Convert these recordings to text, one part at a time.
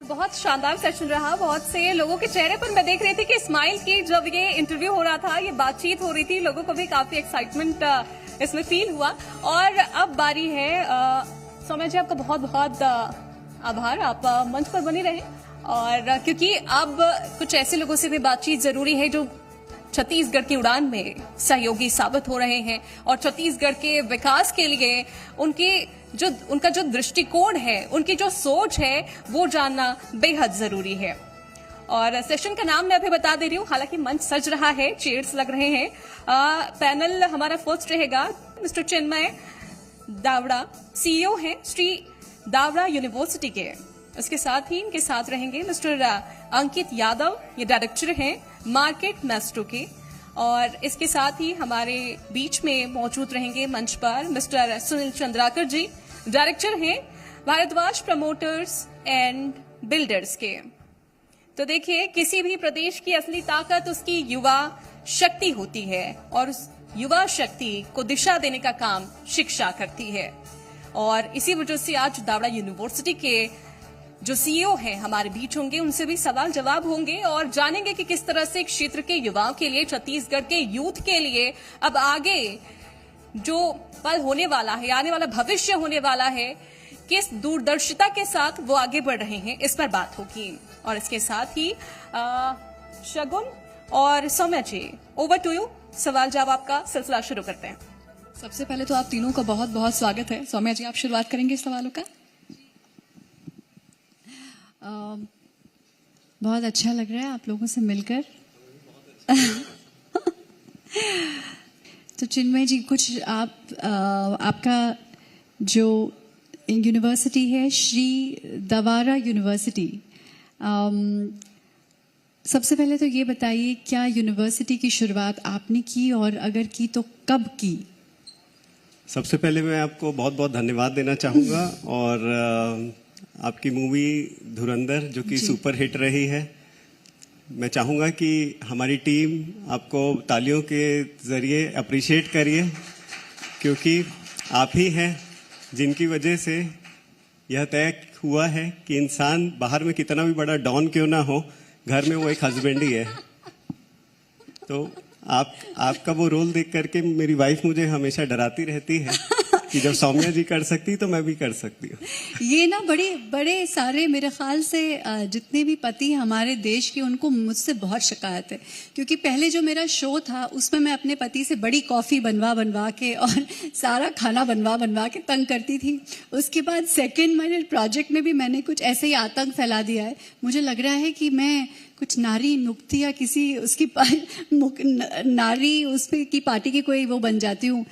बहुत शानदार सेशन रहा। बहुत से लोगों के चेहरे पर मैं देख रही थी कि स्माइल की जब ये इंटरव्यू हो रहा था, ये बातचीत हो रही थी, लोगों को भी काफी एक्साइटमेंट इसमें फील हुआ। और अब बारी है सौम्या जी, आपका बहुत बहुत आभार। आप मंच पर बने रहे और क्योंकि अब कुछ ऐसे लोगों से भी बातचीत जरूरी है जो छत्तीसगढ़ की उड़ान में सहयोगी साबित हो रहे हैं और छत्तीसगढ़ के विकास के लिए उनका जो दृष्टिकोण है, उनकी जो सोच है, वो जानना बेहद जरूरी है। और सेशन का नाम मैं अभी बता दे रही हूँ, हालांकि मंच सज रहा है, चेयर्स लग रहे हैं। पैनल हमारा फर्स्ट रहेगा मिस्टर चिन्मय दावड़ा, सीईओ हैं श्री दावड़ा यूनिवर्सिटी के। इसके साथ ही इनके साथ रहेंगे मिस्टर अंकित यादव, ये डायरेक्टर हैं मार्केट मैस्ट्रो के। और इसके साथ ही हमारे बीच में मौजूद रहेंगे मंच पर मिस्टर सुनील चंद्राकर जी, डायरेक्टर हैं भारद्वाज प्रमोटर्स एंड बिल्डर्स के। तो देखिए, किसी भी प्रदेश की असली ताकत उसकी युवा शक्ति होती है और उस युवा शक्ति को दिशा देने का काम शिक्षा करती है। और इसी वजह से आज दावड़ा यूनिवर्सिटी के जो सीईओ हैं हमारे बीच होंगे, उनसे भी सवाल जवाब होंगे और जानेंगे कि किस तरह से क्षेत्र के युवाओं के लिए, छत्तीसगढ़ के यूथ के लिए अब आगे जो पल होने वाला है, आने वाला भविष्य होने वाला है, किस दूरदर्शिता के साथ वो आगे बढ़ रहे हैं, इस पर बात होगी। और इसके साथ ही शगुन और सौम्या जी, ओवर टू यू। सवाल जवाब का सिलसिला शुरू करते हैं। सबसे पहले तो आप तीनों का बहुत बहुत स्वागत है। सौम्या जी, आप शुरुआत करेंगे सवालों का। बहुत अच्छा लग रहा है आप लोगों से मिलकर। तो चिन्मय जी, कुछ आपका जो यूनिवर्सिटी है श्री दावड़ा यूनिवर्सिटी, सबसे पहले तो ये बताइए, क्या यूनिवर्सिटी की शुरुआत आपने की और अगर की तो कब की? सबसे पहले मैं आपको बहुत बहुत धन्यवाद देना चाहूँगा और आपकी मूवी धुरंधर जो कि सुपर हिट रही है, मैं चाहूँगा कि हमारी टीम आपको तालियों के जरिए अप्रिशिएट करिए, क्योंकि आप ही हैं जिनकी वजह से यह तय हुआ है कि इंसान बाहर में कितना भी बड़ा डॉन क्यों ना हो, घर में वो एक हस्बैंड ही है। तो आपका वो रोल देख करके मेरी वाइफ मुझे हमेशा डराती रहती है कि जब सौम्या जी कर सकती तो मैं भी कर सकती हूँ। ये ना बड़े सारे मेरे ख्याल से जितने भी पति हमारे देश के, उनको मुझसे बहुत शिकायत है, क्योंकि पहले जो मेरा शो था उसमें मैं अपने पति से बड़ी कॉफी बनवा के और सारा खाना बनवा के तंग करती थी। उसके बाद सेकंड मेरे प्रोजेक्ट में भी मैंने कुछ ऐसे ही आतंक फैला दिया है। मुझे लग रहा है कि मैं कुछ नारी मुक्ति या किसी उसकी नारी उसकी की पार्टी की कोई वो बन जाती हूँ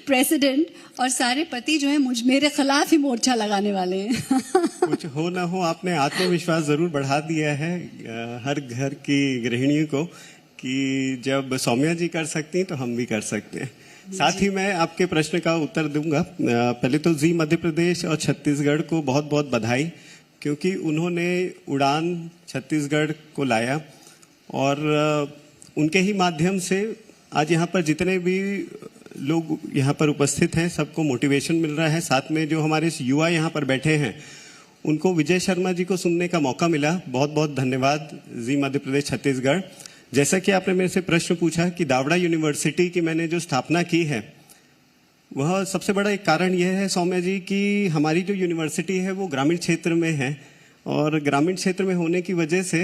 प्रेसिडेंट, और सारे पति जो है मेरे खिलाफ ही मोर्चा लगाने वाले हैं। कुछ हो ना हो, आपने आत्मविश्वास जरूर बढ़ा दिया है हर घर की गृहिणियों को कि जब सौम्या जी कर सकती तो हम भी कर सकते हैं। साथ ही मैं आपके प्रश्न का उत्तर दूंगा। पहले तो जी मध्य प्रदेश और छत्तीसगढ़ को बहुत बहुत बधाई, क्योंकि उन्होंने उड़ान छत्तीसगढ़ को लाया और उनके ही माध्यम से आज यहाँ पर जितने भी लोग यहाँ पर उपस्थित हैं सबको मोटिवेशन मिल रहा है। साथ में जो हमारे युवा यहाँ पर बैठे हैं उनको विजय शर्मा जी को सुनने का मौका मिला। बहुत बहुत धन्यवाद जी मध्य प्रदेश छत्तीसगढ़। जैसा कि आपने मेरे से प्रश्न पूछा कि दावड़ा यूनिवर्सिटी की मैंने जो स्थापना की है, वह सबसे बड़ा एक कारण यह है सौम्या जी कि हमारी जो यूनिवर्सिटी है वो ग्रामीण क्षेत्र में है और ग्रामीण क्षेत्र में होने की वजह से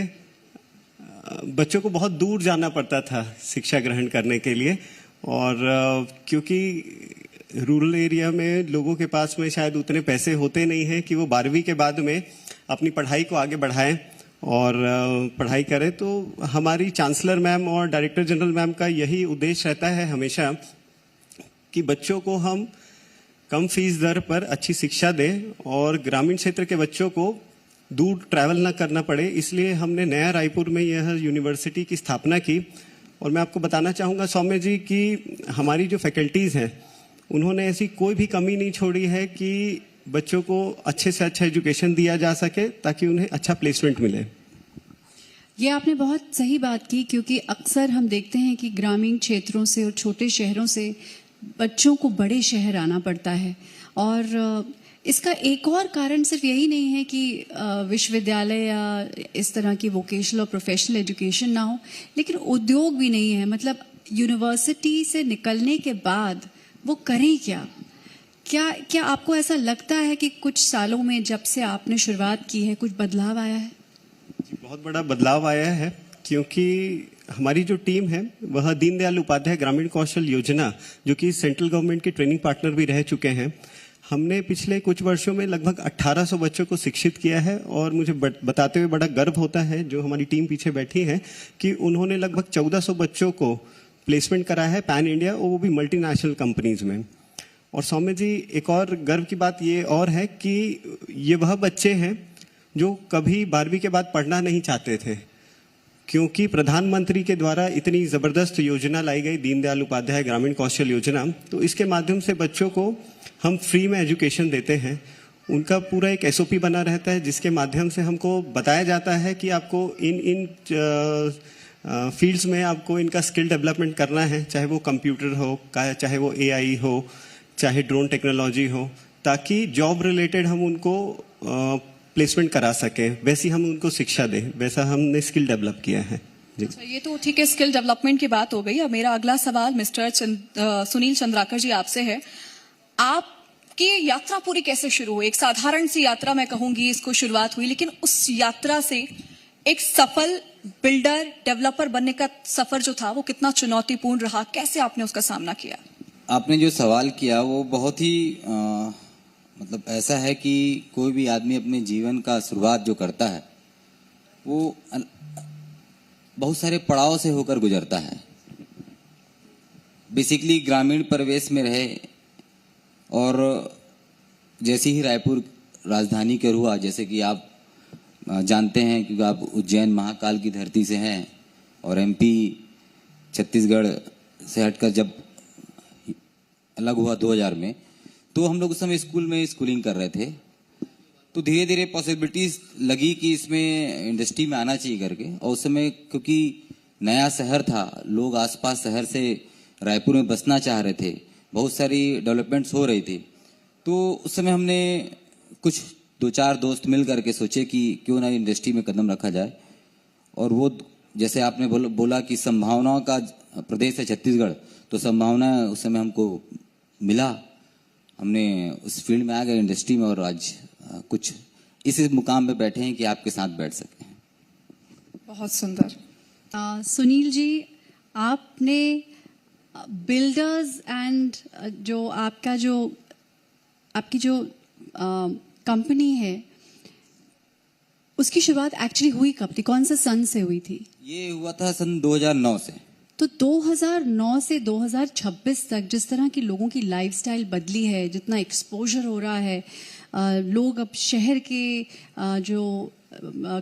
बच्चों को बहुत दूर जाना पड़ता था शिक्षा ग्रहण करने के लिए। और क्योंकि रूरल एरिया में लोगों के पास में शायद उतने पैसे होते नहीं हैं कि वो 12वीं के बाद में अपनी पढ़ाई को आगे बढ़ाएं और पढ़ाई करें, तो हमारी चांसलर मैम और डायरेक्टर जनरल मैम का यही उद्देश्य रहता है हमेशा कि बच्चों को हम कम फीस दर पर अच्छी शिक्षा दें और ग्रामीण क्षेत्र के बच्चों को दूर ट्रैवल ना करना पड़े। इसलिए हमने नया रायपुर में यह यूनिवर्सिटी की स्थापना की। और मैं आपको बताना चाहूँगा सौम्या जी कि हमारी जो फैकल्टीज़ हैं उन्होंने ऐसी कोई भी कमी नहीं छोड़ी है कि बच्चों को अच्छे से अच्छा एजुकेशन दिया जा सके ताकि उन्हें अच्छा प्लेसमेंट मिले। ये आपने बहुत सही बात की, क्योंकि अक्सर हम देखते हैं कि ग्रामीण क्षेत्रों से और छोटे शहरों से बच्चों को बड़े शहर आना पड़ता है और इसका एक और कारण सिर्फ यही नहीं है कि विश्वविद्यालय या इस तरह की वोकेशनल और प्रोफेशनल एजुकेशन ना हो, लेकिन उद्योग भी नहीं है। मतलब यूनिवर्सिटी से निकलने के बाद वो करें क्या? क्या आपको ऐसा लगता है कि कुछ सालों में जब से आपने शुरुआत की है कुछ बदलाव आया है? बहुत बड़ा बदलाव आया है, क्योंकि हमारी जो टीम है वह दीनदयाल उपाध्याय ग्रामीण कौशल योजना, जो कि सेंट्रल गवर्नमेंट के ट्रेनिंग पार्टनर भी रह चुके हैं, हमने पिछले कुछ वर्षों में लगभग 1800 बच्चों को शिक्षित किया है। और मुझे बताते हुए बड़ा गर्व होता है, जो हमारी टीम पीछे बैठी है, कि उन्होंने लगभग 1400 बच्चों को प्लेसमेंट कराया है पैन इंडिया, और वो भी मल्टीनेशनल कंपनीज में। और सौम्य जी, एक और गर्व की बात ये और है कि ये वह बच्चे हैं जो कभी 12वीं के बाद पढ़ना नहीं चाहते थे, क्योंकि प्रधानमंत्री के द्वारा इतनी ज़बरदस्त योजना लाई गई, दीनदयाल उपाध्याय ग्रामीण कौशल योजना। तो इसके माध्यम से बच्चों को हम फ्री में एजुकेशन देते हैं। उनका पूरा एक एसओपी बना रहता है, जिसके माध्यम से हमको बताया जाता है कि आपको इन फील्ड्स में आपको इनका स्किल डेवलपमेंट करना है, चाहे वो कंप्यूटर हो, चाहे वो एआई हो, चाहे ड्रोन टेक्नोलॉजी हो, ताकि जॉब रिलेटेड हम उनको प्लेसमेंट करा सकें। वैसी हम उनको शिक्षा दें, वैसा हमने स्किल डेवलप किया है जी। अच्छा, ये तो ठीक है, स्किल डेवलपमेंट की बात हो गई। अब मेरा अगला सवाल मिस्टर सुनील चंद्राकर जी आपसे है। आपकी यात्रा पूरी कैसे शुरू हुई? एक साधारण सी यात्रा मैं कहूंगी इसको शुरुआत हुई, लेकिन उस यात्रा से एक सफल बिल्डर डेवलपर बनने का सफर जो था वो कितना चुनौतीपूर्ण रहा, कैसे आपने उसका सामना किया? आपने जो सवाल किया वो बहुत ही मतलब ऐसा है कि कोई भी आदमी अपने जीवन का शुरुआत जो करता है वो बहुत सारे पड़ाव से होकर गुजरता है। बेसिकली ग्रामीण परिवेश में रहे, और जैसे ही रायपुर राजधानी कर हुआ, जैसे कि आप जानते हैं क्योंकि आप उज्जैन महाकाल की धरती से हैं, और एमपी छत्तीसगढ़ से हटकर जब अलग हुआ 2000 में, तो हम लोग उस समय स्कूल में स्कूलिंग कर रहे थे। तो धीरे धीरे पॉसिबिलिटीज लगी कि इसमें इंडस्ट्री में आना चाहिए करके। और उस समय क्योंकि नया शहर था, लोग आसपास शहर से रायपुर में बसना चाह रहे थे, बहुत सारी डेवलपमेंट्स हो रही थी। तो उस समय हमने कुछ 2-4 दोस्त मिल करके सोचे कि क्यों ना इंडस्ट्री में कदम रखा जाए। और वो जैसे आपने बोला कि संभावनाओं का प्रदेश है छत्तीसगढ़, तो संभावना उस समय हमको मिला, हमने उस फील्ड में आ गए इंडस्ट्री में, और आज कुछ इस मुकाम पे बैठे हैं कि आपके साथ बैठ सके। बहुत सुंदर। सुनील जी, आपने बिल्डर्स एंड जो आपकी जो कंपनी है उसकी शुरुआत एक्चुअली हुई कब थी? कौन सा सन से हुई थी? ये हुआ था सन 2009 से। तो 2009 से 2026 तक जिस तरह की लोगों की लाइफस्टाइल बदली है, जितना एक्सपोजर हो रहा है, लोग अब शहर के जो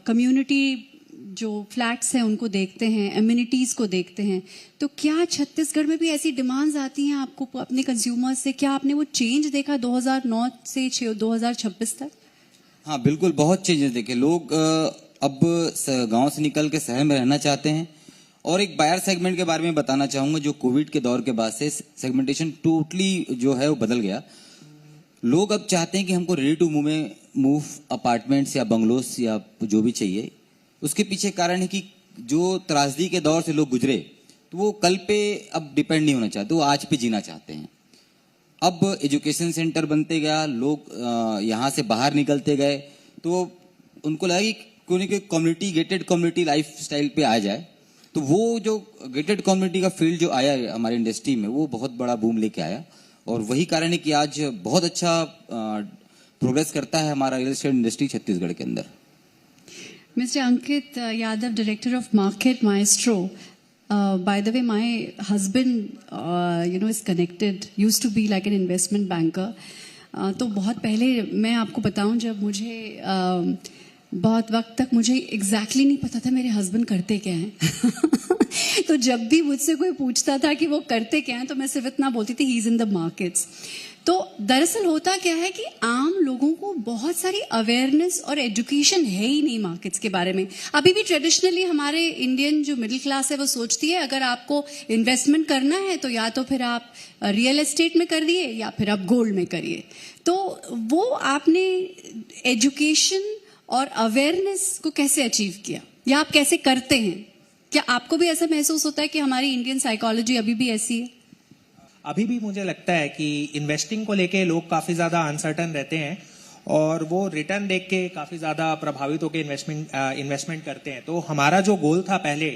कम्युनिटी जो फ्लैट्स हैं उनको देखते हैं, एम्यूनिटीज को देखते हैं, तो क्या छत्तीसगढ़ में भी ऐसी डिमांड्स आती हैं आपको अपने कंज्यूमर्स से? क्या आपने वो चेंज देखा 2009 से 2026 तक? हाँ बिल्कुल, बहुत चेंजेस देखे। लोग अब गांव से निकल के शहर में रहना चाहते हैं। और एक बायर सेगमेंट के बारे में बताना चाहूंगा, जो कोविड के दौर के बाद से सेगमेंटेशन टोटली जो है वो बदल गया। लोग अब चाहते हैं कि हमको रेडी टू मूव अपार्टमेंट्स या बंगलोस या जो भी चाहिए। उसके पीछे कारण है कि जो त्रासदी के दौर से लोग गुजरे, तो वो कल पे अब डिपेंड नहीं होना चाहते, वो आज पे जीना चाहते हैं। अब एजुकेशन सेंटर बनते गया, लोग यहाँ से बाहर निकलते गए, तो उनको लगा कि कोई ना कोई community, gated community life style पे आ जाए। तो वो जो गेटेड कम्युनिटी का फील्ड जो आया है हमारी इंडस्ट्री में, वो बहुत बड़ा बूम लेके आया। और वही कारण है कि आज बहुत अच्छा प्रोग्रेस करता है हमारा रियल एस्टेट इंडस्ट्री छत्तीसगढ़ के अंदर। Mr. Ankit Yadav, Director of Market Maestro. By the way, my husband, is connected, used to be like an investment banker. तो बहुत पहले मैं आपको बताऊं, जब मुझे बहुत वक्त तक मुझे एग्जैक्टली नहीं पता था मेरे हस्बैंड करते क्या हैं। तो जब भी मुझसे कोई पूछता था कि वो करते क्या हैं, तो मैं सिर्फ इतना बोलती थी, he is in the markets. तो दरअसल होता क्या है कि आम लोगों को बहुत सारी अवेयरनेस और एजुकेशन है ही नहीं मार्केट्स के बारे में। अभी भी ट्रेडिशनली हमारे इंडियन जो मिडिल क्लास है वो सोचती है अगर आपको इन्वेस्टमेंट करना है तो या तो फिर आप रियल एस्टेट में कर दिए या फिर आप गोल्ड में करिए। तो वो आपने एजुकेशन और अवेयरनेस को कैसे अचीव किया या आप कैसे करते हैं? क्या आपको भी ऐसा महसूस होता है कि हमारी इंडियन साइकोलॉजी अभी भी ऐसी है? अभी भी मुझे लगता है कि इन्वेस्टिंग को लेके लोग काफी ज्यादा अनसर्टन रहते हैं और वो रिटर्न देख के काफी ज्यादा प्रभावित होकर इन्वेस्टमेंट करते हैं। तो हमारा जो गोल था पहले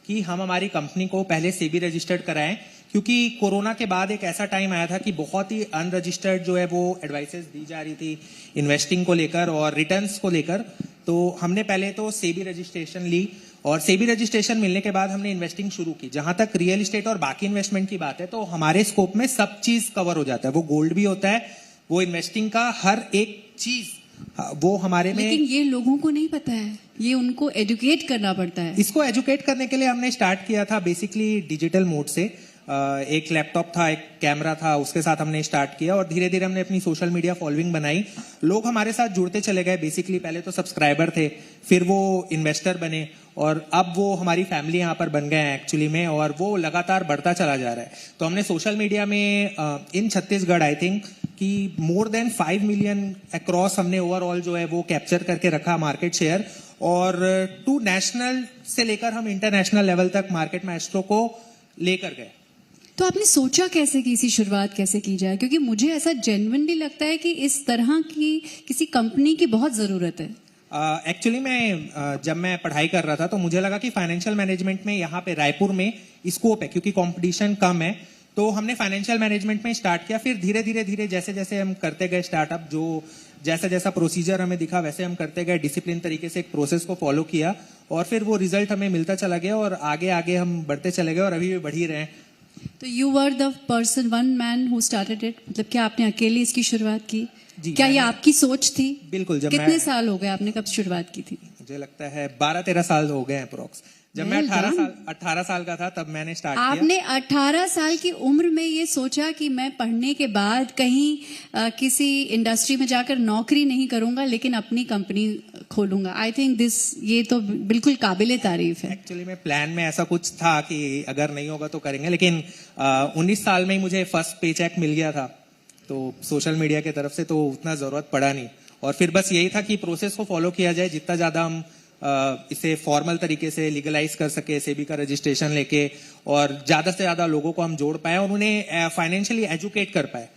कि हम हमारी कंपनी को पहले सेबी रजिस्टर्ड कराएं, क्योंकि कोरोना के बाद एक ऐसा टाइम आया था कि बहुत ही अनरजिस्टर्ड जो है वो एडवाइसेस दी जा रही थी इन्वेस्टिंग को लेकर और रिटर्न्स को लेकर। तो हमने पहले तो सेबी रजिस्ट्रेशन ली और सेबी रजिस्ट्रेशन मिलने के बाद हमने इन्वेस्टिंग शुरू की। जहां तक रियल एस्टेट और बाकी इन्वेस्टमेंट की बात है तो हमारे स्कोप में सब चीज कवर हो जाता है। वो गोल्ड भी होता है, वो इन्वेस्टिंग का हर एक चीज वो हमारे में। लेकिन ये लोगों को नहीं पता है, ये उनको एजुकेट करना पड़ता है। इसको एजुकेट करने के लिए हमने स्टार्ट किया था बेसिकली डिजिटल मोड से। एक लैपटॉप था, एक कैमरा था, उसके साथ हमने स्टार्ट किया और धीरे धीरे हमने अपनी सोशल मीडिया फॉलोइंग बनाई। लोग हमारे साथ जुड़ते चले गए। बेसिकली पहले तो सब्सक्राइबर थे, फिर वो इन्वेस्टर बने और अब वो हमारी फैमिली यहाँ पर बन गए हैं एक्चुअली में, और वो लगातार बढ़ता चला जा रहा है। तो हमने सोशल मीडिया में इन छत्तीसगढ़ आई थिंक कि मोर देन 5 मिलियन अक्रॉस हमने ओवरऑल जो है वो कैप्चर करके रखा मार्केट शेयर, और टू नेशनल से लेकर हम इंटरनेशनल लेवल तक मार्केट माइस्ट्रो को लेकर गए। तो आपने सोचा कैसे कि इसी शुरुआत कैसे की जाए? क्योंकि मुझे ऐसा जेन्युइनली लगता है कि इस तरह की किसी कंपनी की बहुत जरूरत है। एक्चुअली जब मैं पढ़ाई कर रहा था तो मुझे लगा कि फाइनेंशियल मैनेजमेंट में यहाँ पे रायपुर में स्कोप है, क्योंकि कंपटीशन कम है। तो हमने फाइनेंशियल मैनेजमेंट में स्टार्ट किया। फिर धीरे धीरे जैसे जैसे हम करते गए स्टार्टअप, जो जैसा जैसा प्रोसीजर हमें दिखा वैसे हम करते गए, डिसिप्लिन तरीके से एक प्रोसेस को फॉलो किया और फिर वो रिजल्ट हमें मिलता चला गया और आगे आगे हम बढ़ते चले गए और अभी भी बढ़ ही रहे हैं। तो you were the person, one man who started it, मतलब क्या आपने अकेले इसकी शुरुआत की? क्या ये आपकी सोच थी? बिल्कुल। कितने साल हो गए आपने कब शुरुआत की थी? मुझे लगता है 12-13 साल हो गए हैं अप्रोक्स। जब मैं 18 साल का था तब मैंने स्टार्ट किया। आपने 18 साल की उम्र में ये सोचा कि मैं पढ़ने के बाद कहीं किसी इंडस्ट्री में जाकर नौकरी नहीं करूंगा लेकिन अपनी कंपनी खोलूंगा। आई थिंक ये तो बिल्कुल काबिले तारीफ है। एक्चुअली में प्लान में ऐसा कुछ था कि अगर नहीं होगा तो करेंगे, लेकिन 19 साल में ही मुझे फर्स्ट पे चेक मिल गया था तो सोशल मीडिया की तरफ से, तो उतना जरूरत पड़ा नहीं। और फिर बस यही था कि प्रोसेस को फॉलो किया जाए, जितना ज्यादा हम इसे फॉर्मल तरीके से लीगलाइज कर सके, सेबी का रजिस्ट्रेशन लेके, और ज्यादा से ज्यादा लोगों को हम जोड़ पाए और उन्हें फाइनेंशियली एजुकेट कर पाए।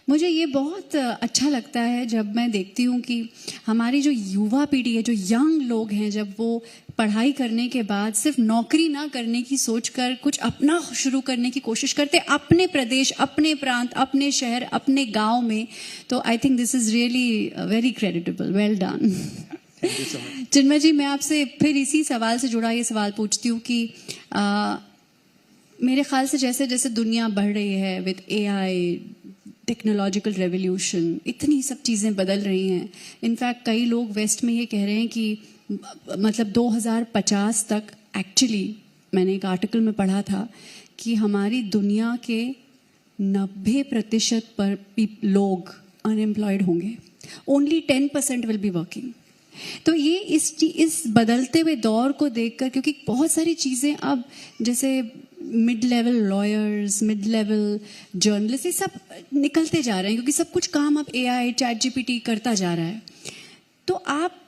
मुझे ये बहुत अच्छा लगता है जब मैं देखती हूँ कि हमारी जो युवा पीढ़ी है, जो यंग लोग हैं, जब वो पढ़ाई करने के बाद सिर्फ नौकरी ना करने की सोचकर कुछ अपना शुरू करने की कोशिश करते, अपने प्रदेश, अपने प्रांत, अपने शहर, अपने गांव में। तो I think this is really very creditable. Well done. Chinmay ji, मैं आपसे फिर इसी सवाल से जुड़ा ये सवाल पूछती हूँ कि मेरे ख्याल से जैसे जैसे दुनिया बढ़ रही है विद AI, टेक्नोलॉजिकल रेवोल्यूशन, इतनी सब चीज़ें बदल रही हैं। इनफैक्ट कई लोग वेस्ट में ये कह रहे हैं कि मतलब 2050 तक, एक्चुअली मैंने एक आर्टिकल में पढ़ा था कि हमारी दुनिया के 90% पर लोग अनएम्प्लॉयड होंगे, ओनली 10% विल बी वर्किंग। तो ये इस बदलते हुए दौर को देखकर, क्योंकि बहुत सारी चीज़ें अब जैसे mid level lawyers, mid level journalist, ये सब निकलते जा रहे हैं क्योंकि सब कुछ काम अब AI, ChatGPT करता जा रहा है। तो आप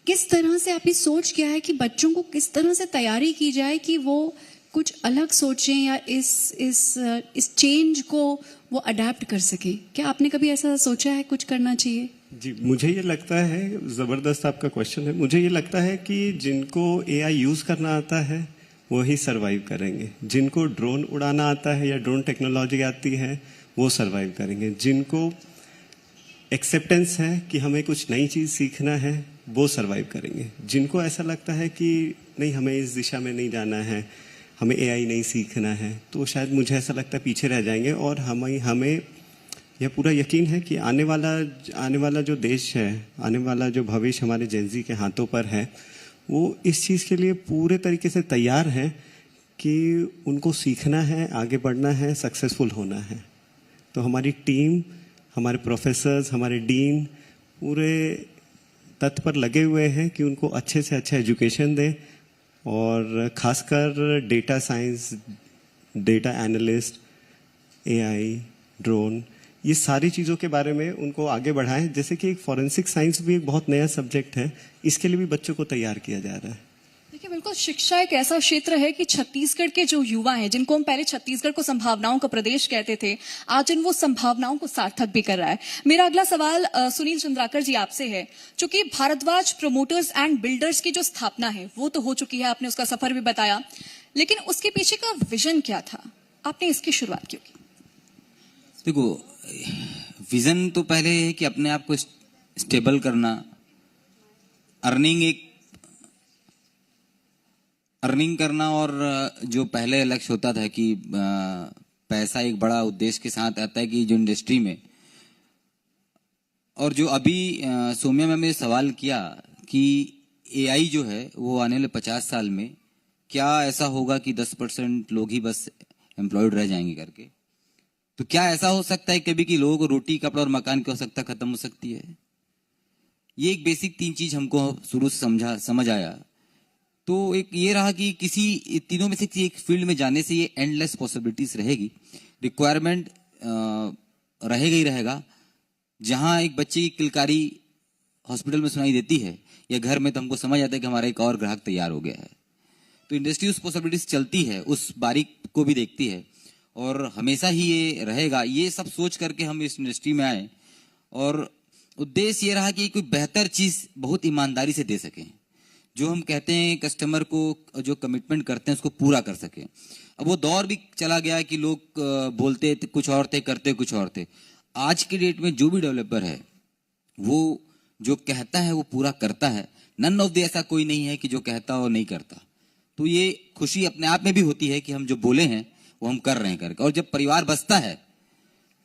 किस तरह से, आपकी सोच क्या है कि बच्चों को किस तरह से तैयारी की जाए कि वो कुछ अलग सोचें या इस चेंज को वो अडेप्ट कर सके? क्या आपने कभी ऐसा सोचा है कुछ करना चाहिए? जी, मुझे ये लगता है, ज़बरदस्त आपका क्वेश्चन है। मुझे ये लगता है कि जिनको AI यूज़ करना आता है वो ही सर्वाइव करेंगे। जिनको ड्रोन उड़ाना आता है या ड्रोन टेक्नोलॉजी आती है वो सर्वाइव करेंगे। जिनको एक्सेप्टेंस है कि हमें कुछ नई चीज़ सीखना है वो सर्वाइव करेंगे। जिनको ऐसा लगता है कि नहीं, हमें इस दिशा में नहीं जाना है, हमें AI नहीं सीखना है, तो शायद मुझे ऐसा लगता है पीछे रह जाएंगे। और हमें यह पूरा यकीन है कि आने वाला जो देश है, आने वाला जो भविष्य हमारे जेनजी के हाथों पर है, वो इस चीज़ के लिए पूरे तरीके से तैयार है कि उनको सीखना है, आगे बढ़ना है, सक्सेसफुल होना है। तो हमारी टीम, हमारे प्रोफेसर्स, हमारे डीन पूरे तत्पर लगे हुए हैं कि उनको अच्छे से अच्छा एजुकेशन दें, और खासकर data science, data analyst, AI, drone, ये सारी चीज़ों के बारे में उनको आगे बढ़ाएं। जैसे कि एक फॉरेंसिक साइंस भी एक बहुत नया सब्जेक्ट है, इसके लिए भी बच्चों को तैयार किया जा रहा है। देखिए, बिल्कुल शिक्षा एक ऐसा क्षेत्र है कि छत्तीसगढ़ के जो युवा हैं, जिनको हम पहले छत्तीसगढ़ को संभावनाओं का प्रदेश कहते थे, आज इन वो संभावनाओं को सार्थक भी कर रहा है। मेरा अगला सवाल सुनील चंद्राकर जी आपसे है। चूंकि भारद्वाज प्रमोटर्स एंड बिल्डर्स की जो स्थापना है वो तो हो चुकी है, आपने उसका सफर भी बताया, लेकिन उसके पीछे का विजन क्या था? आपने इसकी शुरुआत क्यों की? देखो, विजन तो पहले है कि अपने आप को स्टेबल करना, अर्निंग करना, और जो पहले लक्ष्य होता था कि पैसा एक बड़ा उद्देश्य के साथ आता है कि जो इंडस्ट्री में, और जो अभी सौम्या मैम ने सवाल किया कि एआई जो है वो आने वाले 50 साल में क्या ऐसा होगा कि 10% लोग ही बस एम्प्लॉयड रह जाएंगे करके, तो क्या ऐसा हो सकता है कभी कि लोगों को रोटी, कपड़ा और मकान की आवश्यकता खत्म हो सकती है? ये एक बेसिक 3 चीज हमको शुरू से समझ आया। तो एक ये रहा कि किसी तीनों में से किसी एक फील्ड में जाने से ये एंडलेस पॉसिबिलिटीज रहेगी, रिक्वायरमेंट रहेगा ही रहेगा। जहां एक बच्चे की किलकारी हॉस्पिटल में सुनाई देती है या घर में, तो हमको समझ आता है कि हमारा एक और ग्राहक तैयार हो गया है। तो इंडस्ट्री उस पॉसिबिलिटीज चलती है, उस बारीक को भी देखती है, और हमेशा ही ये रहेगा। ये सब सोच करके हम इस इंडस्ट्री में आए, और उद्देश्य ये रहा कि कोई बेहतर चीज बहुत ईमानदारी से दे सकें, जो हम कहते हैं कस्टमर को जो कमिटमेंट करते हैं उसको पूरा कर सके। अब वो दौर भी चला गया कि लोग बोलते कुछ और थे, करते कुछ और थे। आज के डेट में जो भी डेवलपर है वो जो कहता है वो पूरा करता है। नन ऑफ द ऐसा कोई नहीं है कि जो कहता और नहीं करता। तो ये खुशी अपने आप में भी होती है कि हम जो बोले हैं वो हम कर रहे हैं करके, और जब परिवार बसता है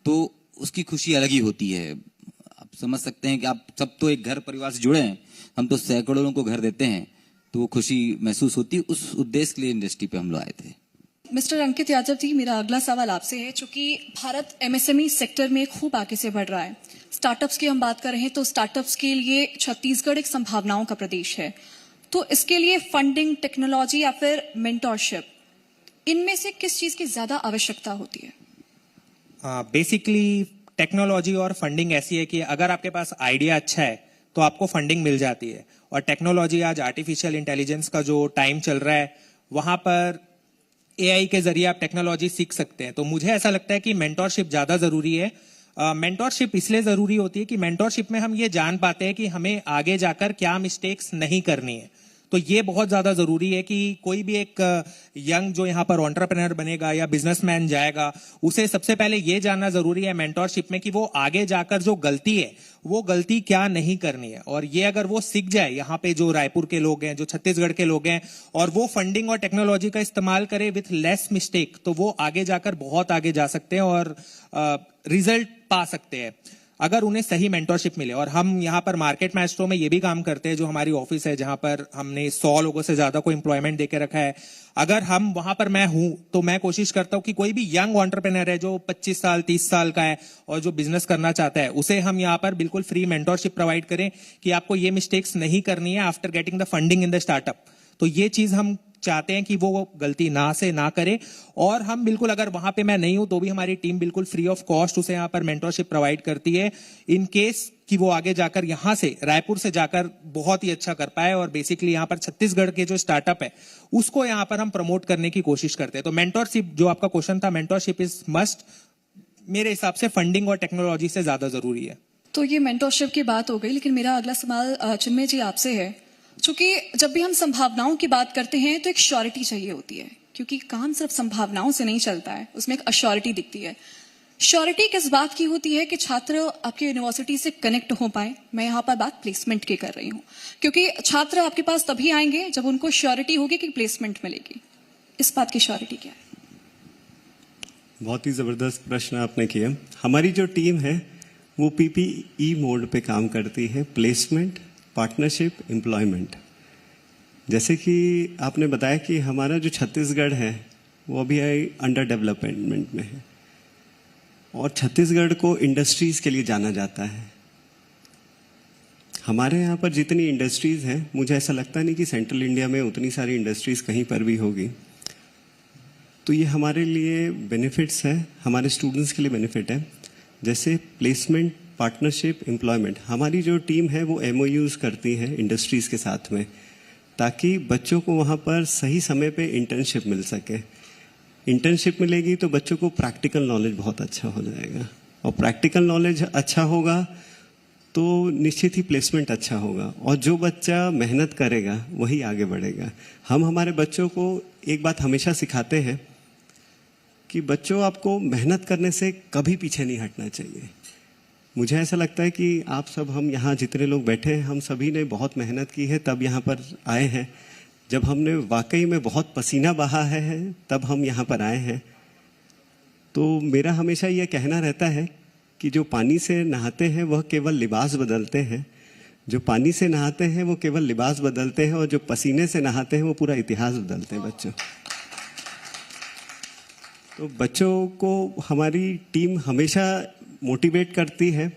तो उसकी खुशी अलग ही होती है। आप समझ सकते हैं कि आप सब तो एक घर परिवार से जुड़े हैं, हम तो सैकड़ों को घर देते हैं, तो वो खुशी महसूस होती है। उस उद्देश्य के लिए इंडस्ट्री पे हम लोग आए थे। मिस्टर अंकित यादव जी, मेरा अगला सवाल आपसे है। चूंकि भारत एमएसएमई सेक्टर में खूब आगे से बढ़ रहा है, स्टार्टअप्स की हम बात कर रहे हैं, तो स्टार्टअप्स के लिए छत्तीसगढ़ एक संभावनाओं का प्रदेश है। तो इसके लिए फंडिंग, टेक्नोलॉजी या फिर मेंटोरशिप, इनमें से किस चीज की ज्यादा आवश्यकता होती है? बेसिकली टेक्नोलॉजी और फंडिंग ऐसी है कि अगर आपके पास आइडिया अच्छा है तो आपको फंडिंग मिल जाती है। और टेक्नोलॉजी, आज आर्टिफिशियल इंटेलिजेंस का जो टाइम चल रहा है, वहां पर एआई के जरिए आप टेक्नोलॉजी सीख सकते हैं। तो मुझे ऐसा लगता है कि मेंटोरशिप ज्यादा जरूरी है। मेंटोरशिप इसलिए जरूरी होती है कि मेंटोरशिप में हम ये जान पाते हैं कि हमें आगे जाकर क्या मिस्टेक्स नहीं करनी है। तो ये बहुत ज्यादा जरूरी है कि कोई भी एक यंग जो यहाँ पर एंटरप्रेन्योर बनेगा या बिजनेसमैन जाएगा, उसे सबसे पहले ये जानना जरूरी है मेंटोरशिप में कि वो आगे जाकर जो गलती है वो गलती क्या नहीं करनी है। और ये अगर वो सीख जाए, यहाँ पे जो रायपुर के लोग हैं, जो छत्तीसगढ़ के लोग हैं, और वो फंडिंग और टेक्नोलॉजी का इस्तेमाल करे विथ लेस मिस्टेक, तो वो आगे जाकर बहुत आगे जा सकते हैं और रिजल्ट पा सकते हैं अगर उन्हें सही मेंटोरशिप मिले। और हम यहाँ पर मार्केट माइस्ट्रो में ये भी काम करते हैं, जो हमारी ऑफिस है जहाँ पर हमने 100 लोगों से ज्यादा को एम्प्लॉयमेंट देके रखा है। अगर हम वहां पर मैं हूं तो मैं कोशिश करता हूं कि कोई भी यंग एंटरप्रेन्योर है जो 25 साल 30 साल का है और जो बिजनेस करना चाहता है, उसे हम यहाँ पर बिल्कुल फ्री मेंटोरशिप प्रोवाइड करें कि आपको ये मिस्टेक्स नहीं करनी है after getting the funding in the startup. तो ये चीज हम चाहते हैं कि वो गलती ना से ना करे। और हम बिल्कुल, अगर वहां पे मैं नहीं हूं तो भी हमारी टीम बिल्कुल फ्री ऑफ कॉस्ट उसे यहाँ पर मेंटोरशिप प्रोवाइड करती है, इन केस कि वो आगे जाकर यहाँ से, रायपुर से जाकर बहुत ही अच्छा कर पाए। और बेसिकली यहाँ पर छत्तीसगढ़ के जो स्टार्टअप है उसको यहाँ पर हम प्रमोट करने की कोशिश करते हैं। तो मेंटोरशिप, जो आपका क्वेश्चन था, मेंटोरशिप इज मस्ट, मेरे हिसाब से फंडिंग और टेक्नोलॉजी से ज्यादा जरूरी है। तो ये मेंटोरशिप की बात हो गई, लेकिन मेरा अगला सवाल चिन्मय जी आपसे है। चूंकि जब भी हम संभावनाओं की बात करते हैं तो एक श्योरिटी चाहिए होती है, क्योंकि काम सिर्फ संभावनाओं से नहीं चलता है, उसमें एक अश्योरिटी दिखती है। श्योरिटी किस बात की होती है कि छात्र आपके यूनिवर्सिटी से कनेक्ट हो पाए? मैं यहाँ पर बात प्लेसमेंट की कर रही हूँ, क्योंकि छात्र आपके पास तभी आएंगे जब उनको श्योरिटी होगी कि प्लेसमेंट मिलेगी। इस बात की श्योरिटी क्या है? बहुत ही जबरदस्त प्रश्न आपने किया। हमारी जो टीम है वो PPE मोड पे काम करती है, प्लेसमेंट, पार्टनरशिप, एम्प्लॉयमेंट। जैसे कि आपने बताया कि हमारा जो छत्तीसगढ़ है वो अभी अंडर डेवलपमेंट में है, और छत्तीसगढ़ को इंडस्ट्रीज के लिए जाना जाता है। हमारे यहाँ पर जितनी इंडस्ट्रीज हैं, मुझे ऐसा लगता नहीं कि सेंट्रल इंडिया में उतनी सारी इंडस्ट्रीज कहीं पर भी होगी। तो ये हमारे लिए बेनिफिट्स है, हमारे स्टूडेंट्स के लिए बेनिफिट है। जैसे प्लेसमेंट, पार्टनरशिप, एम्प्लॉयमेंट, हमारी जो टीम है वो MOUs करती है इंडस्ट्रीज के साथ में, ताकि बच्चों को वहाँ पर सही समय पे इंटर्नशिप मिल सके। इंटर्नशिप मिलेगी तो बच्चों को प्रैक्टिकल नॉलेज बहुत अच्छा हो जाएगा, और प्रैक्टिकल नॉलेज अच्छा होगा तो निश्चित ही प्लेसमेंट अच्छा होगा, और जो बच्चा मेहनत करेगा वही आगे बढ़ेगा। हम हमारे बच्चों को एक बात हमेशा सिखाते हैं कि बच्चों, आपको मेहनत करने से कभी पीछे नहीं हटना चाहिए। मुझे ऐसा लगता है कि आप सब, हम यहाँ जितने लोग बैठे हैं, हम सभी ने बहुत मेहनत की है तब यहाँ पर आए हैं। जब हमने वाकई में बहुत पसीना बहा है तब हम यहाँ पर आए हैं। तो मेरा हमेशा यह कहना रहता है कि जो पानी से नहाते हैं वह केवल लिबास बदलते हैं, जो पानी से नहाते हैं वो केवल लिबास बदलते हैं, और जो पसीने से नहाते हैं वो पूरा इतिहास बदलते हैं बच्चों। तो बच्चों को हमारी टीम हमेशा मोटिवेट करती है,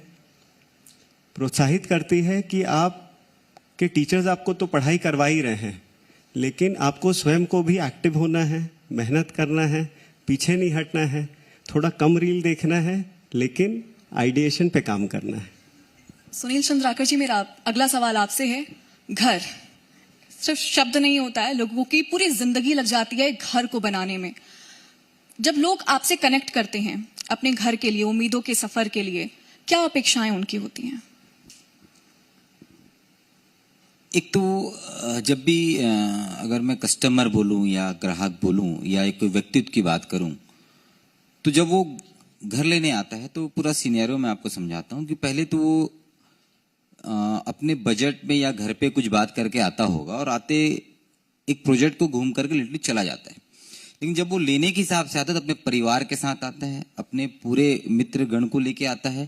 प्रोत्साहित करती है कि आपके टीचर्स आपको तो पढ़ाई करवा ही रहे हैं, लेकिन आपको स्वयं को भी एक्टिव होना है, मेहनत करना है, पीछे नहीं हटना है, थोड़ा कम रील देखना है, लेकिन आइडिएशन पे काम करना है। सुनील चंद्राकर जी, मेरा अगला सवाल आपसे है। घर सिर्फ शब्द नहीं होता है, लोगों की पूरी जिंदगी लग जाती है घर को बनाने में। जब लोग आपसे कनेक्ट करते हैं अपने घर के लिए, उम्मीदों के सफर के लिए, क्या अपेक्षाएं उनकी होती हैं? एक तो जब भी अगर मैं कस्टमर बोलूं या ग्राहक बोलूं या एक व्यक्तित्व की बात करूं, तो जब वो घर लेने आता है तो पूरा सिनेरियो मैं आपको समझाता हूं कि पहले तो वो अपने बजट में या घर पे कुछ बात करके आता होगा, और आते एक प्रोजेक्ट को घूम करके लिटरली चला जाता है। लेकिन जब वो लेने के हिसाब से आता है तो अपने परिवार के साथ आता है, अपने पूरे मित्र गण को लेके आता है।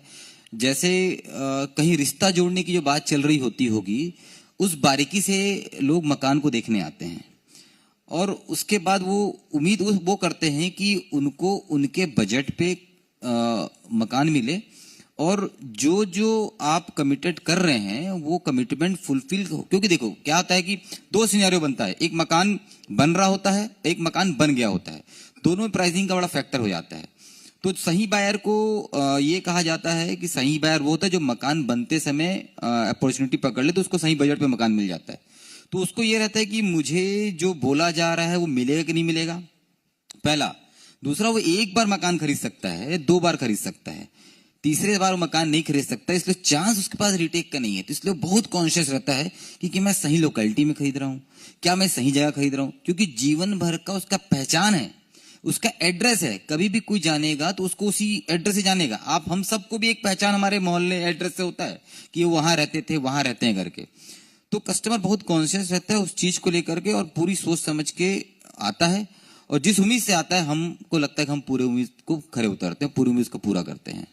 जैसे कहीं रिश्ता जोड़ने की जो बात चल रही होती होगी, उस बारीकी से लोग मकान को देखने आते हैं, और उसके बाद वो उम्मीद वो करते हैं कि उनको उनके बजट पे मकान मिले, और जो जो आप कमिटेड कर रहे हैं वो कमिटमेंट फुलफिल हो। क्योंकि देखो क्या होता है कि दो सिनेरियो बनता है, एक मकान बन रहा होता है, एक मकान बन गया होता है, दोनों में प्राइसिंग का बड़ा फैक्टर हो जाता है। तो सही बायर को ये कहा जाता है कि सही बायर वो होता है जो मकान बनते समय अपॉर्चुनिटी पकड़ ले तो उसको सही बजट पे मकान मिल जाता है। तो उसको ये रहता है कि मुझे जो बोला जा रहा है वो मिलेगा कि नहीं मिलेगा, पहला। दूसरा, वो एक बार मकान खरीद सकता है, 2 बार खरीद सकता है, तीसरे बार वो मकान नहीं खरीद सकता, इसलिए चांस उसके पास रिटेक का नहीं है। तो इसलिए बहुत कॉन्शियस रहता है कि मैं सही लोकेलिटी में खरीद रहा हूँ, क्या मैं सही जगह खरीद रहा हूँ, क्योंकि जीवन भर का उसका पहचान है, उसका एड्रेस है। कभी भी कोई जानेगा तो उसको उसी एड्रेस से जानेगा। आप हम सबको भी एक पहचान हमारे मोहल्ले एड्रेस से होता है कि वो वहां रहते थे, वहां रहते हैं करके। तो कस्टमर बहुत कॉन्शियस रहता है उस चीज को लेकर के, और पूरी सोच समझ के आता है, और जिस उम्मीद से आता है हमको लगता है कि हम पूरे उम्मीद को खरे उतरते हैं, पूरी उम्मीद को पूरा करते हैं।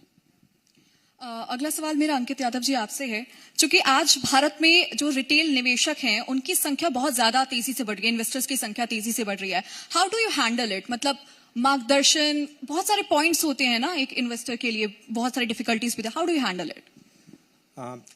अगला सवाल मेरा अंकित यादव जी आपसे है। चूंकि आज भारत में जो रिटेल निवेशक हैं उनकी संख्या बहुत ज्यादा तेजी से बढ़ गई, इन्वेस्टर्स की संख्या तेजी से बढ़ रही है। How do you handle it? मतलब मार्गदर्शन, बहुत सारे पॉइंट्स होते हैं ना एक इन्वेस्टर के लिए, बहुत सारी डिफिकल्टीज भी। How do you handle it?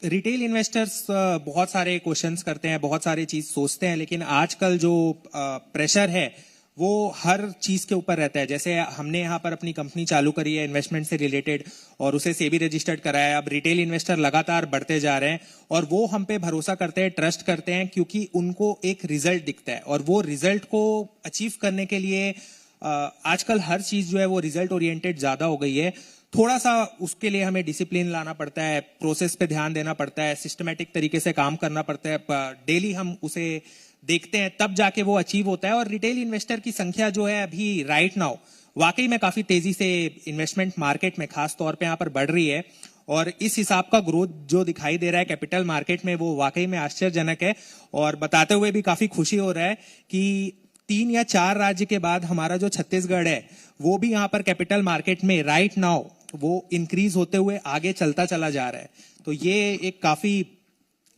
Retail investors बहुत सारे क्वेश्चंस करते हैं, बहुत सारी चीज सोचते हैं, लेकिन आजकल जो प्रेशर है वो हर चीज के ऊपर रहता है। जैसे हमने यहाँ पर अपनी कंपनी चालू करी है इन्वेस्टमेंट से रिलेटेड, और उसे सेबी रजिस्टर्ड कराया है। अब रिटेल इन्वेस्टर लगातार बढ़ते जा रहे हैं, और वो हम पे भरोसा करते हैं, ट्रस्ट करते हैं, क्योंकि उनको एक रिजल्ट दिखता है, और वो रिजल्ट को अचीव करने के लिए आजकल हर चीज जो है वो रिजल्ट ओरिएंटेड ज्यादा हो गई है। थोड़ा सा उसके लिए हमें डिसिप्लिन लाना पड़ता है, प्रोसेस पे ध्यान देना पड़ता है, सिस्टमेटिक तरीके से काम करना पड़ता है, डेली हम उसे देखते हैं, तब जाके वो अचीव होता है। और रिटेल इन्वेस्टर की संख्या जो है अभी राइट नाउ वाकई में काफी तेजी से इन्वेस्टमेंट मार्केट में खास तौर पे यहाँ पर बढ़ रही है, और इस हिसाब का ग्रोथ जो दिखाई दे रहा है कैपिटल मार्केट में वो वाकई में आश्चर्यजनक है। और बताते हुए भी काफी खुशी हो रहा है कि 3 या 4 राज्य के बाद हमारा जो छत्तीसगढ़ है वो भी यहाँ पर कैपिटल मार्केट में राइट नाउ वो इंक्रीज होते हुए आगे चलता चला जा रहा है। तो ये एक काफी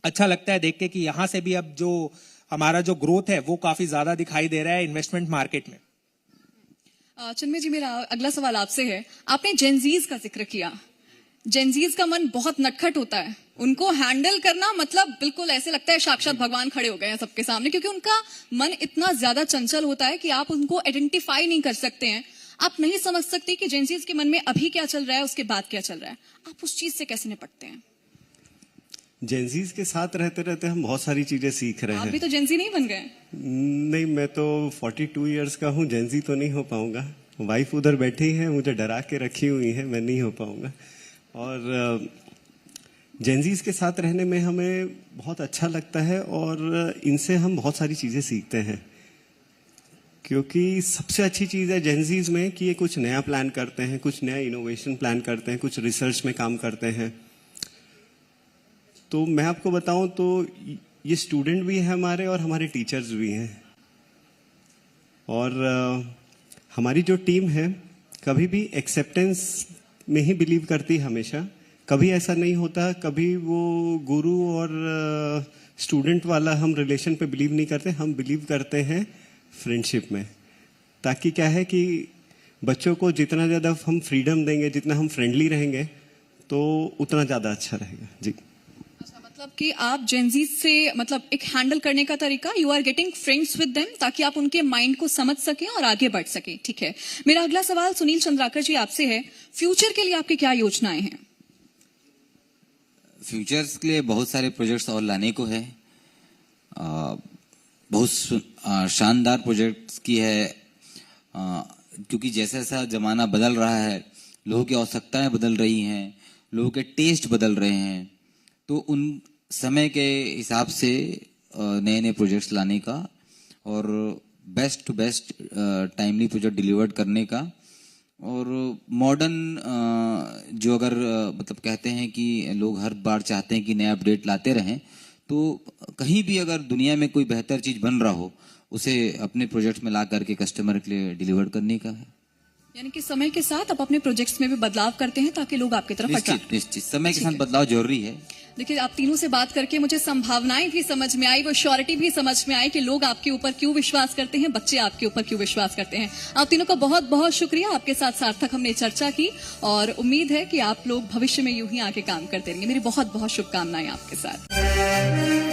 अच्छा लगता है देख के कि यहाँ से भी अब जो हमारा जो ग्रोथ है वो काफी ज्यादा दिखाई दे रहा है इन्वेस्टमेंट मार्केट में। चिन्मय जी, मेरा अगला सवाल आपसे है। आपने जेनजीज का जिक्र किया। जेनजीज का मन बहुत नटखट होता है, उनको हैंडल करना मतलब बिल्कुल ऐसे लगता है साक्षात भगवान खड़े हो गए हैं सबके सामने, क्योंकि उनका मन इतना ज्यादा चंचल होता है कि आप उनको आइडेंटिफाई नहीं कर सकते हैं। आप नहीं समझ सकते कि जेनजीज के मन में अभी क्या चल रहा है, उसके बाद क्या चल रहा है। आप उस चीज से कैसे निपटते हैं? जेंजीज के साथ रहते रहते हम बहुत सारी चीजें सीख रहे आप हैं। भी तो जेनजी नहीं बन गए। नहीं, मैं तो 42 इयर्स का हूँ, जेंजी तो नहीं हो पाऊंगा। वाइफ उधर बैठी है, मुझे डरा के रखी हुई है, मैं नहीं हो पाऊंगा। और जेंजीज के साथ रहने में हमें बहुत अच्छा लगता है और इनसे हम बहुत सारी चीजें सीखते हैं, क्योंकि सबसे अच्छी चीज है जेंजीज में कि ये कुछ नया प्लान करते हैं, कुछ नया इनोवेशन प्लान करते हैं, कुछ रिसर्च में काम करते हैं। तो मैं आपको बताऊं तो ये स्टूडेंट भी है हमारे और हमारे टीचर्स भी हैं। और हमारी जो टीम है कभी भी एक्सेप्टेंस में ही बिलीव करती है हमेशा। कभी ऐसा नहीं होता, कभी वो गुरु और स्टूडेंट वाला हम रिलेशन पे बिलीव नहीं करते। हम बिलीव करते हैं फ्रेंडशिप में। ताकि क्या है कि बच्चों को जितना ज़्यादा हम फ्रीडम देंगे, जितना हम फ्रेंडली रहेंगे, तो उतना ज़्यादा अच्छा रहेगा। जी, मतलब कि आप जेनजीज से मतलब एक हैंडल करने का तरीका, you are getting friends with them ताकि आप उनके माइंड को समझ सकें और आगे बढ़ सकें। ठीक है, मेरा अगला सवाल सुनील चंद्राकर जी आपसे है। फ्यूचर के लिए आपकी क्या योजनाएं हैं? फ्यूचर्स के लिए बहुत सारे प्रोजेक्ट्स और लाने को है। बहुत शानदार प्रोजेक्ट्स की है, क्योंकि जैसा जैसा जमाना बदल रहा है, लोगों की आवश्यकताएं बदल रही हैं, लोगों के टेस्ट बदल रहे हैं, तो उन समय के हिसाब से नए नए प्रोजेक्ट्स लाने का और best to best timely project delivered करने का। और मॉडर्न जो अगर मतलब कहते हैं कि लोग हर बार चाहते हैं कि नया अपडेट लाते रहें, तो कहीं भी अगर दुनिया में कोई बेहतर चीज बन रहा हो, उसे अपने प्रोजेक्ट में ला करके कस्टमर के लिए डिलीवर करने का है। यानी कि समय के साथ आप अपने प्रोजेक्ट्स में भी बदलाव करते हैं ताकि लोग आपकी तरफ निश्चित समय के साथ बदलाव जरूरी है। देखिए, आप तीनों से बात करके मुझे संभावनाएं भी समझ में आई, वो श्योरिटी भी समझ में आई कि लोग आपके ऊपर क्यों विश्वास करते हैं, बच्चे आपके ऊपर क्यों विश्वास करते हैं। आप तीनों का बहुत बहुत शुक्रिया। आपके साथ सार्थक हमने चर्चा की और उम्मीद है कि आप लोग भविष्य में यूं ही आके काम करते रहेंगे। मेरी बहुत बहुत शुभकामनाएं आपके साथ।